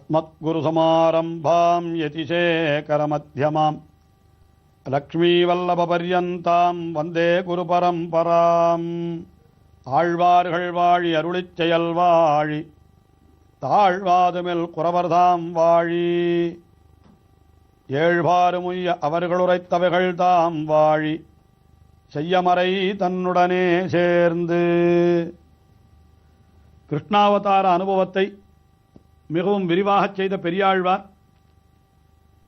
अस्मद्गुरुसमारम्भां यतिशेखरमध्यमां லக்ஷ்மீவல்லபபர்யந்தாம் வந்தே குருபரம்பராம். ஆழ்வார்கள் வாழி அருளிச் செயல் வாழி தாழ்வாதுமில் குறவர்தாம் வாழி ஏழ்வாறுமுய்ய அவர்களுரைத்தவைகள் தாம் வாழி செய்யமறை தன்னுடனே சேர்ந்து. கிருஷ்ணாவதார அனுபவத்தை மிகவும் விரிவாகச் செய்த பெரியாழ்வார்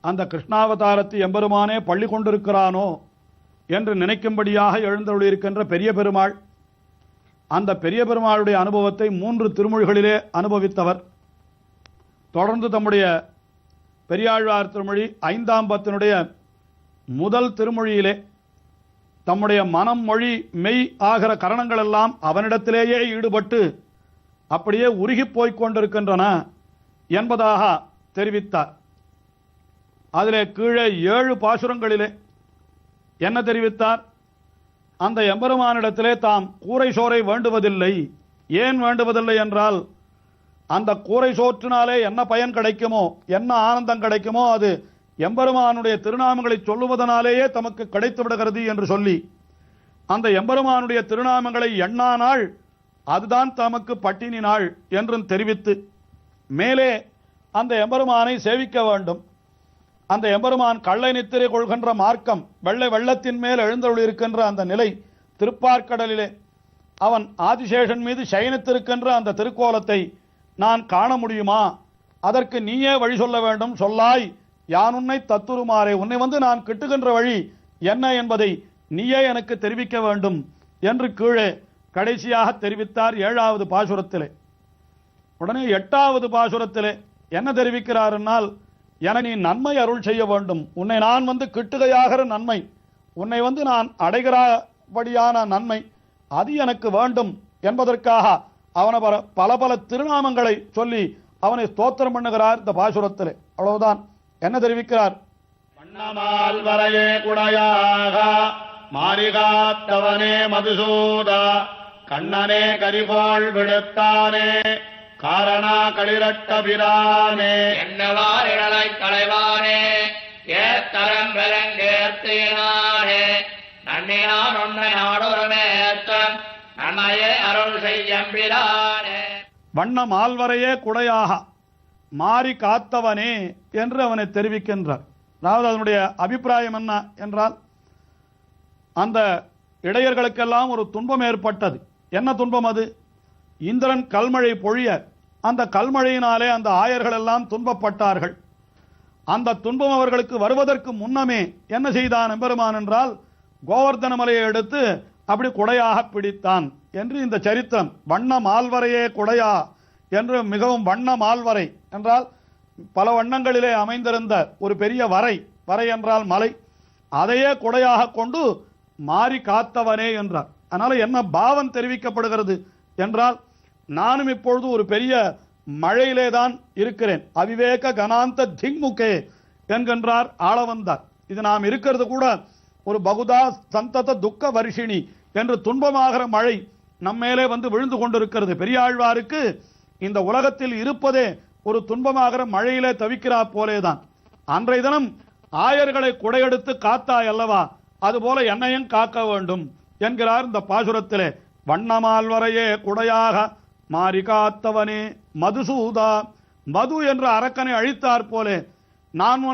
அந்த கிருஷ்ணாவதாரத்தை எம்பெருமானே பள்ளி கொண்டிருக்கிறானோ என்று நினைக்கும்படியாக எழுந்தருளியிருக்கின்ற பெரிய பெருமாள், அந்த பெரிய பெருமாளுடைய அனுபவத்தை 3 திருமொழிகளிலே அனுபவித்தவர். தொடர்ந்து தம்முடைய பெரியாழ்வார் திருமொழி 5ஆம் பத்தினுடைய முதல் திருமொழியிலே தம்முடைய மனம் மொழி மெய் ஆகிற கரணங்களெல்லாம் அவனிடத்திலேயே ஈடுபட்டு அப்படியே உருகி போய்க் கொண்டிருக்கின்றன என்பதாக தெரிவித்தார். அதிலே கீழே 7 பாசுரங்களிலே என்ன தெரிவித்தார்? அந்த எம்பெருமானிடத்திலே தாம் கூரை சோரை வேண்டுவதில்லை. ஏன் வேண்டுவதில்லை என்றால், அந்த கூரை சோற்றினாலே என்ன பயன் கிடைக்குமோ, என்ன ஆனந்தம் கிடைக்குமோ, அது எம்பெருமானுடைய திருநாமங்களை சொல்லுவதனாலேயே தமக்கு கிடைத்து விடுகிறது என்று சொல்லி, அந்த எம்பெருமானுடைய திருநாமங்களை எண்ணானாள் அதுதான் தமக்கு பட்டினி நாள் என்றும் தெரிவித்து, மேலே அந்த எம்பெருமானை சேவிக்க வேண்டும். அந்த எம்பெருமான் கள்ளை நித்திரை கொள்கின்ற மார்க்கம், வெள்ளை வெள்ளத்தின் மேல் எழுந்தருளிருக்கின்ற அந்த நிலை திருப்பார்க்கடலிலே அவன் ஆதிசேஷன் மீது சயனித்திருக்கின்ற அந்த திருக்கோலத்தை நான் காண முடியுமா? அதற்கு நீயே வழி சொல்ல வேண்டும். சொல்லாய் யான் உன்னை தத்துருமாறே, உன்னை வந்து நான் கிட்டுகின்ற வழி என்ன என்பதை நீயே எனக்கு தெரிவிக்க வேண்டும் என்று கீழே கடைசியாக தெரிவித்தார் 7வது பாசுரத்திலே. உடனே 8வது பாசுரத்திலே என்ன தெரிவிக்கிறார் என்னால், என நீ நன்மை அருள் செய்ய வேண்டும். உன்னை நான் வந்து கிட்டுகையாகிற நன்மை, உன்னை வந்து நான் அடைகிறபடியான நன்மை, அது எனக்கு வேண்டும் என்பதற்காக அவனை பல பல திருநாமங்களை சொல்லி அவனை ஸ்தோத்திரம் பண்ணுகிறார் இந்த பாசுரத்திலே. அவ்வளவுதான். என்ன தெரிவிக்கிறார்? வண்ணமால் வரையே குடையாக மாரிகாத்தவனே மதுசூதா கண்ணனே கரிகோள் விடுத்தானே காரணா களிரட்ட பிரானே என்னவார் இழலை தலைவானே ஏத்தரம் பெருங்கேர்த்தினானே நன்னினான் உன்னை நாடொருமேத்தம் நன்மையே அருள் செய்யம்பிரானே. வண்ண மால்வரையே குடையாக மாறி காத்தவனே என்று அவனை தெரிவிக்கின்றார். அதாவது அதனுடைய அபிப்பிராயம் என்ன என்றால், அந்த இடையர்களுக்கெல்லாம் ஒரு துன்பம் ஏற்பட்டது. என்ன துன்பம் அது? இந்திரன் கல்மழை பொழிய அந்த கல்மழையினாலே அந்த ஆயர்கள் எல்லாம் துன்பப்பட்டார்கள். அந்த துன்பம் அவர்களுக்கு வருவதற்கு முன்னமே என்ன செய்தான் எம்பெருமான் என்றால், கோவர்தன மலையை எடுத்து அப்படி குடையாக பிடித்தான் என்று இந்த சரித்திரம். வண்ண மால்வரையே குடையா என்று, மிகவும் வண்ண மால்வரை என்றால் பல வண்ணங்களிலே அமைந்திருந்த ஒரு பெரிய வரை, வரை என்றால் மலை, அதையே குடையாக கொண்டு மாறி காத்தவனே என்றார். அதனால என்ன பாவம் தெரிவிக்கப்படுகிறது என்றால், நானும் இப்பொழுது ஒரு பெரிய மழையிலே தான் இருக்கிறேன். அவிவேக கனாந்த திங்முகே என்கின்றார் ஆளவந்தார். இது நாம் இருக்கிறது கூட ஒரு பகுதா சந்தத துக்க வருஷினி என்று துன்பமாகிற மழை நம்மேலே வந்து விழுந்து கொண்டிருக்கிறது. பெரியாழ்வாருக்கு இந்த உலகத்தில் இருப்பதே ஒரு துன்பமாகிற மழையிலே தவிக்கிறா போலேதான். அன்றைய தினம் ஆயர்களை குடையெடுத்து காத்தாய் அல்லவா, அதுபோல என்னையும் காக்க வேண்டும் என்கிறார் இந்த பாசுரத்திலே. வண்ணமால்வரையே குடையாக மாறி காத்தவனே மதுசூதா, மது என்ற அரக்கனை அழித்தார் போலே நான்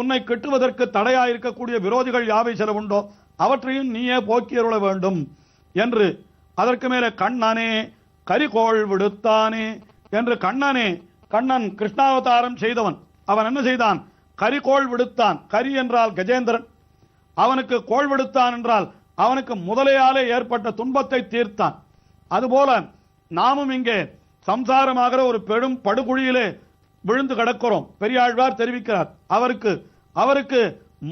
உன்னை கிட்டுவதற்கு தடையாயிருக்கக்கூடிய விரோதிகள் யாவை சில உண்டோ அவற்றையும் நீயே போக்கியருள வேண்டும் என்று. அதற்கு மேலே கண்ணனே கரிகோள் விடுத்தானே என்று, கண்ணனே, கண்ணன் கிருஷ்ணாவதாரம் செய்தவன், அவன் என்ன செய்தான்? கரிகோள் விடுத்தான். கரி என்றால் கஜேந்திரன், அவனுக்கு கோள் விடுத்தான் என்றால் அவனுக்கு முதலையாலே ஏற்பட்ட துன்பத்தை தீர்த்தான். அதுபோல நாமும் இங்கே சம்சாரமாகிற ஒரு பெரும் படுகுழியிலே விழுந்து கிடக்கிறோம். பெரியாழ்வார் தெரிவிக்கிறார், அவருக்கு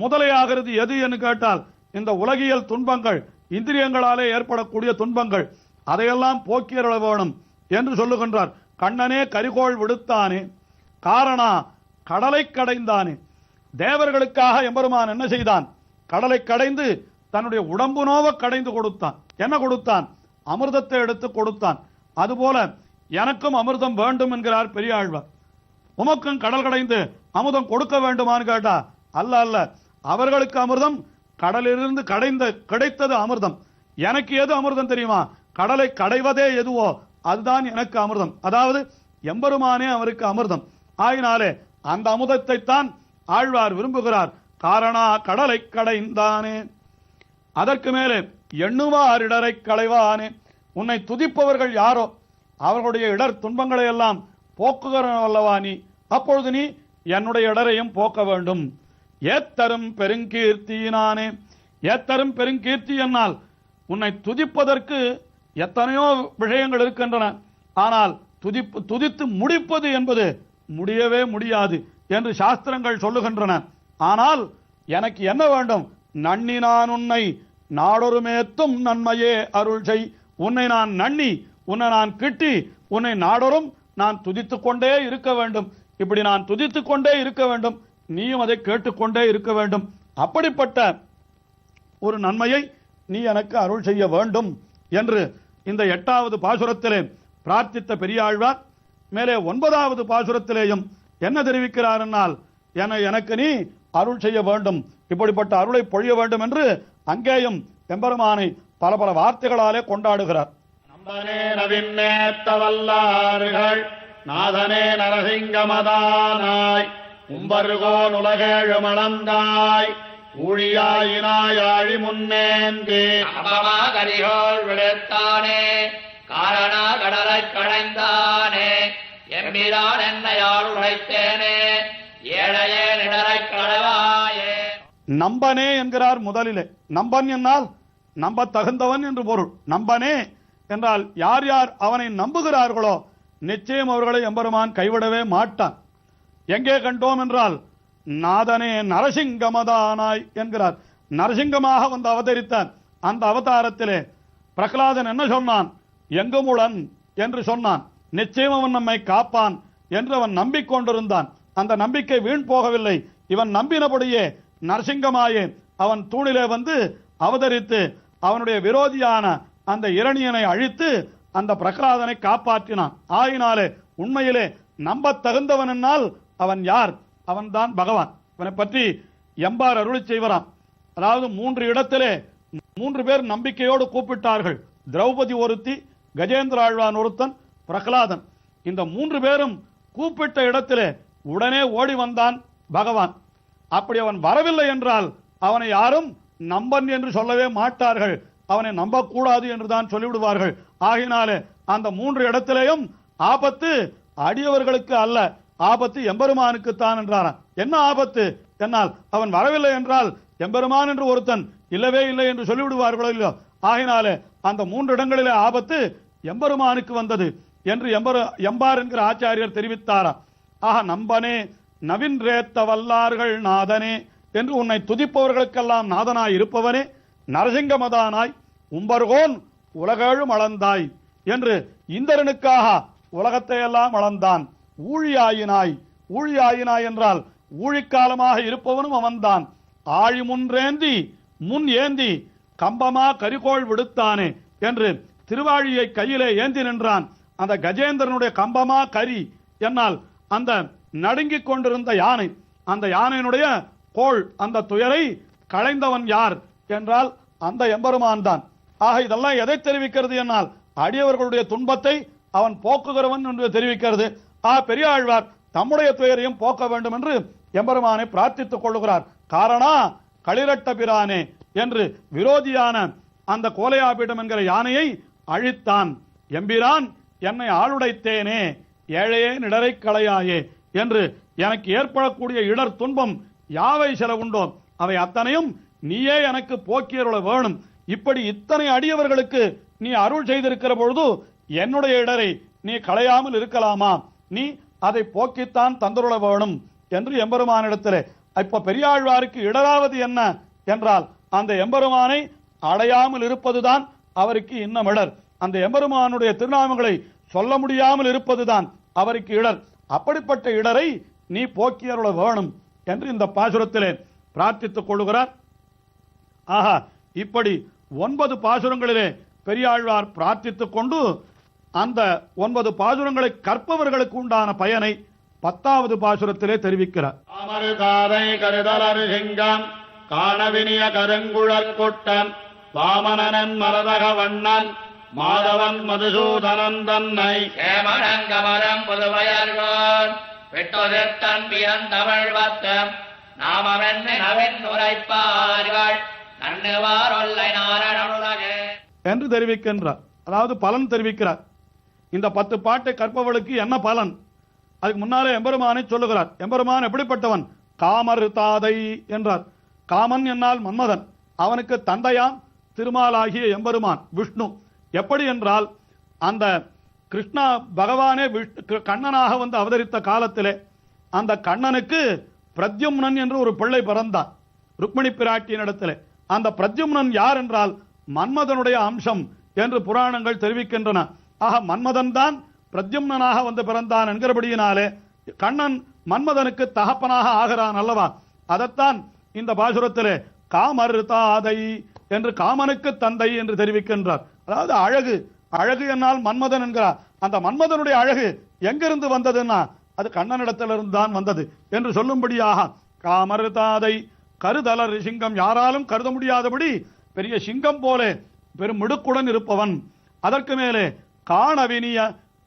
முதலையாகிறது எது என்று கேட்டால், இந்த உலகியல் துன்பங்கள், இந்திரியங்களாலே ஏற்படக்கூடிய துன்பங்கள், அதையெல்லாம் போக்கியருள வேணும் என்று சொல்லுகின்றார். கண்ணனே கரிகோள் விடுத்தானே காரணா கடலை கடைந்தானே. தேவர்களுக்காக எம்பெருமான் என்ன செய்தான்? கடலை கடைந்து தன்னுடைய உடம்பு நோவ கடைந்து கொடுத்தான். என்ன கொடுத்தான்? அமிர்தத்தை எடுத்து கொடுத்தான். அதுபோல எனக்கும் அமிர்தம் வேண்டும் என்கிறார் பெரியாழ்வார். உமக்கும் கடல் கடைந்து அமுதம் கொடுக்க வேண்டுமான்னு கேட்டா அல்ல அல்ல, அவர்களுக்கு அமிர்தம் கடலிலிருந்து கிடைத்தது அமிர்தம். எனக்கு எது அமிர்தம் தெரியுமா? கடலை கடைவதே எதுவோ அதுதான் எனக்கு அமிர்தம். அதாவது எம்பெருமானே அவருக்கு அமிர்தம். ஆகினாலே அந்த அமுதத்தை தான் ஆழ்வார் விரும்புகிறார். காரணா கடலை கடைந்தானே. அதற்கு மேலே எண்ணுவார் இடரை களைவானே. உன்னை துதிப்பவர்கள் யாரோ அவர்களுடைய இடர் துன்பங்களை எல்லாம் போக்குகிறவல்லவா நீ. அப்பொழுது நீ என்னுடைய இடரையும் போக்க வேண்டும். ஏத்தரும் பெருங்கீர்த்தியினானே. ஏத்தரும் பெருங்கீர்த்தி என்னால் உன்னை துதிப்பதற்கு எத்தனையோ விஷயங்கள் இருக்கின்றன. ஆனால் துதித்து முடிப்பது என்பது முடியவே முடியாது என்று சாஸ்திரங்கள் சொல்லுகின்றன. ஆனால் எனக்கு என்ன வேண்டும்? நன்னி நான் உன்னை நாடொருமேத்தும் நன்மையே அருள் செய். உன்னை நான் நன்னி, உன்னை நான் கிட்டி, உன்னை நாடொரும் நான் துதித்துக் கொண்டே இருக்க வேண்டும். இப்படி நான் துதித்துக் கொண்டே இருக்க வேண்டும், நீயும் அதை கேட்டுக்கொண்டே இருக்க வேண்டும். அப்படிப்பட்ட ஒரு நன்மையை நீ எனக்கு அருள் செய்ய வேண்டும் என்று இந்த 8வது பாசுரத்திலே பிரார்த்தித்த பெரியாழ்வார் மேலே 9வது பாசுரத்திலேயும் என்ன தெரிவிக்கிறார் என்னால், எனக்கு நீ அருள் செய்ய வேண்டும், இப்படிப்பட்ட அருளை பொழிய வேண்டும் என்று அங்கேயும் எம்பெருமானை பல பல வார்த்தைகளாலே கொண்டாடுகிறார். நம்பனே நவின்னேத்த வல்லார்கள் நாதனே நரசிங்கமதானாய் உம்பருகோன் உலகேழு மளந்தாய் ஊழியாயினாய் ஆழி முன்னேந்தி அபமா கரிகோள் விடுத்தானே காரணா கடலை கடைந்தானே எம்பிரான் என்னையாள் உழைத்தேனே ஏழையே நிடரை கடவாயே. நம்பனே என்கிறார் முதலிலே. நம்பன் என்னால் நம்ப தகுந்தவன் என்று பொருள். நம்பனே என்றால் யார் யார் அவனை நம்புகிறார்களோ நிச்சயம் அவர்களை எம்பெருமான் கைவிடவே மாட்டான். எங்கே கண்டோம் என்றால் நாதனே நரசிங்கமதானாய் என்கிறார். நரசிங்கமாக வந்து அவதரித்த அந்த அவதாரத்திலே பிரகலாதன் என்ன சொன்னான்? எங்குமுளன் என்று சொன்னான். நிச்சயம் அவன் நம்மை காப்பான் என்று அவன் நம்பிக்கொண்டிருந்தான். அந்த நம்பிக்கை வீண் போகவில்லை. இவன் நம்பினபடியே நரசிங்கமாயே அவன் தூணிலே வந்து அவதரித்து அவனுடைய விரோதியான அந்த இரணியனை அழித்து அந்த பிரகலாதனை காப்பாற்றினான். ஆயினாலே உண்மையிலே நம்ப தகுந்தவன் என்னால் அவன் யார்? அவன்தான் பகவான். இவனை பற்றி எம்பார் அருளி செய்வராம். அதாவது 3 இடத்திலே 3 பேர் நம்பிக்கையோடு கூப்பிட்டார்கள். திரௌபதி ஒருத்தி, கஜேந்திர ஆழ்வான் ஒருத்தன், பிரகலாதன். இந்த 3 பேரும் கூப்பிட்ட இடத்திலே உடனே ஓடி வந்தான் பகவான். அப்படி அவன் வரவில்லை என்றால் அவனை யாரும் நம்பன் என்று சொல்லவே மாட்டார்கள். அவனை நம்பக்கூடாது என்றுதான் சொல்லிவிடுவார்கள். ஆகினாலே அந்த 3 இடத்திலேயும் ஆபத்து அடியவர்களுக்கு அல்ல, ஆபத்து எம்பெருமானுக்குத்தான் என்றாராம். என்ன ஆபத்து என்னால் அவன் வரவில்லை என்றால் எம்பெருமான் என்று ஒருத்தன் இல்லவே இல்லை என்று சொல்லிவிடுவார்களோ இல்லையோ. ஆகினாலே அந்த 3 இடங்களிலே ஆபத்து எம்பெருமானுக்கு வந்தது என்று எம்பார் என்கிற ஆச்சாரியர் தெரிவித்தாராம். ஆக நம்பனே நவின்றேத்த வல்லார்கள் நாதனே என்று உன்னை துதிப்பவர்களுக்கெல்லாம் நாதனாய் இருப்பவனே, நரசிங்கமதானாய் உம்பர்கோன் உலகேழும் அளந்தாய் என்று இந்திரனுக்காக உலகத்தை எல்லாம் அளந்தான். ஊழியாயினாய், ஊழியாயினாய் என்றால் ஊழிக்காலமாக இருப்பவனும் அவன்தான். ஆழி முன்றேந்தி முன் ஏந்தி கம்பமா கரிகோள் விடுத்தானே என்று திருவாழியை கையிலே ஏந்தி நின்றான். அந்த கஜேந்திரனுடைய கம்பமா கரி என்னால் அந்த நடுங்கிக் கொண்டிருந்த யானை, அந்த யானையினுடைய கோள், அந்த துயரை களைந்தவன் யார் என்றால் அந்த எம்பெருமான் தான். ஆக இதெல்லாம் எதை தெரிவிக்கிறது என்னால் அடியவர்களுடைய துன்பத்தை அவன் போக்குகிறவன் என்று தெரிவிக்கிறது. பெரியாழ்வார் தம்முடைய துயரையும் போக்க வேண்டும் என்று எம்பெருமானை பிரார்த்தித்துக் கொள்ளுகிறார். காரணா களிரட்ட பிரானே என்று விரோதியான அந்த கோலையாபீடம் என்கிற யானையை அழித்தான். எம்பிரான் என்னை ஆளுடைத்தேனே ஏழையே நிடரை களையாயே என்று எனக்கு ஏற்படக்கூடிய இடர் துன்பம் யாவை சில உண்டோ அவை அத்தனையும் நீயே எனக்கு போக்கியருள வேணும். இப்படி இத்தனை அடியவர்களுக்கு நீ அருள் செய்திருக்கிற பொழுது என்னுடைய இடரை நீ களையாமல் இருக்கலாமா? நீ அதை போக்கித்தான் தந்தருள வேணும் என்று எம்பெருமானிடத்திலே. இப்ப பெரியாழ்வாருக்கு இடராவது என்ன என்றால் அந்த எம்பெருமானை அடையாமல் இருப்பதுதான் அவருக்கு இன்னும் இடர். அந்த எம்பெருமானுடைய திருநாமங்களை சொல்ல முடியாமல் இருப்பதுதான் அவருக்கு இடர். அப்படிப்பட்ட இடரை நீ போக்கியருள வேணும் என்று இந்த பாசுரத்திலே பிரார்த்தித்துக் கொள்ளுகிறார். ஆஹா, இப்படி 9 பாசுரங்களிலே பெரியாழ்வார் பிரார்த்தித்துக் கொண்டு அந்த 9 பாசுரங்களை கற்பவர்களுக்கு உண்டான பயனை 10வது பாசுரத்திலே தெரிவிக்கிறார். அமருதாதை கருதலரு சிங்கம் காணவினிய கருங்குழல் குட்டன் வாமனன் மரதக வண்ணன் மாதவன் மதுசூதனன் தன்னை ஏமனங்கமரம் புதுவயர்கோன் விட்டொதிர்த்தன் பியந்தமிழ் பத்தம் நாமமென்னு நவென் உரைப்பார்கள் நன்னுவார் ஒல்லை நாரணனுலகே என்று தெரிவிக்கின்றார். அதாவது பலன் தெரிவிக்கிறார். இந்த 10 பாட்டை கற்பவளுக்கு என்ன பலன், அதுக்கு முன்னாலே எம்பெருமானை சொல்லுகிறார். எம்பெருமான் எப்படிப்பட்டவன்? காமர் தாதை என்றார். காமன் என்னால் மன்மதன், அவனுக்கு தந்தையாம் திருமாலாகிய எம்பெருமான் விஷ்ணு. எப்படி என்றால், அந்த கிருஷ்ணா பகவானே கண்ணனாக வந்து அவதரித்த காலத்திலே அந்த கண்ணனுக்கு பிரத்யும்னன் என்று ஒரு பிள்ளை பிறந்தான் ருக்மிணி பிராட்டியினிடத்திலே. அந்த பிரத்யும்னன் யார் என்றால் மன்மதனுடைய அம்சம் என்று புராணங்கள் தெரிவிக்கின்றன. ஆக மன்மதன் தான் பிரத்யும்னனாக வந்து பிறந்தான் என்கிறபடியினாலே கண்ணன் மன்மதனுக்கு தகப்பனாக ஆகிறான் அல்லவா. அதைத்தான் இந்த பாசுரத்திலே காமர் தாதை என்று காமனுக்கு தந்தை என்று தெரிவிக்கின்றார். அதாவது அழகு, அழகு என்னால் மன்மதன் என்கிறார். அந்த மன்மதனுடைய அழகு எங்கிருந்து வந்ததுன்னா அது கண்ணனிடத்திலிருந்து தான் வந்தது என்று சொல்லும்படியாக காமர் தாதை கருதலர் சிங்கம், யாராலும் கருத முடியாதபடி பெரிய சிங்கம் போல பெரும் மிடுக்குடன் இருப்பவன். அதற்கு மேலே காணவினிய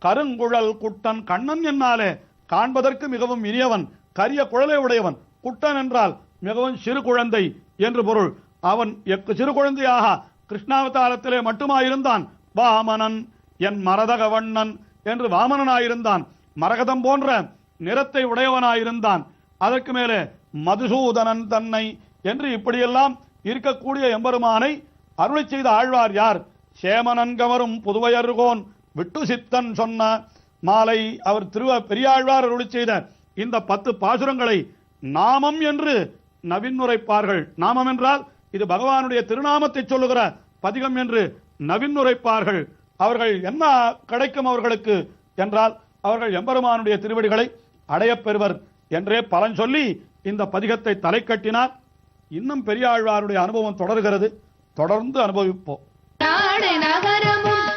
கருங்குழல் குட்டன், கண்ணன் என்னாலே காண்பதற்கு மிகவும் இனியவன், கரிய குழலை உடையவன். குட்டன் என்றால் மிகவும் சிறு குழந்தை என்று பொருள். அவன் சிறு குழந்தையாக கிருஷ்ணாவதாரத்திலே மட்டுமாயிருந்தான். வாமனன் என் மரதக வண்ணன் என்று வாமனனாயிருந்தான். மரகதம் போன்ற நிறத்தை உடையவனாயிருந்தான். அதற்கு மேலே மதுசூதனன் தன்னை என்று இப்படியெல்லாம் இருக்கக்கூடிய எம்பெருமானை அருளை செய்த ஆழ்வார் யார்? சேமனன்கமரும் புதுவையர்கோன் விட்டு சித்தன் சொன்ன மாலை. அவர் பெரியாழ்வார் அருளை செய்த இந்த 10 பாசுரங்களை நாமம் என்று நவின்னுரைப்பார்கள். நாமம் என்றால் இது பகவானுடைய திருநாமத்தை சொல்லுகிற பதிகம் என்று நவின்னுரைப்பார்கள். அவர்கள் என்ன கிடைக்கும் அவர்களுக்கு என்றால், அவர்கள் எம்பெருமானுடைய திருவடிகளை அடையப் பெறுவர் என்றே பலன் சொல்லி இந்த பதிகத்தை தலை கட்டினார். இன்னும் பெரியாழ்வாருடைய அனுபவம் தொடர்கிறது. தொடர்ந்து அனுபவிப்போம். நகரமும்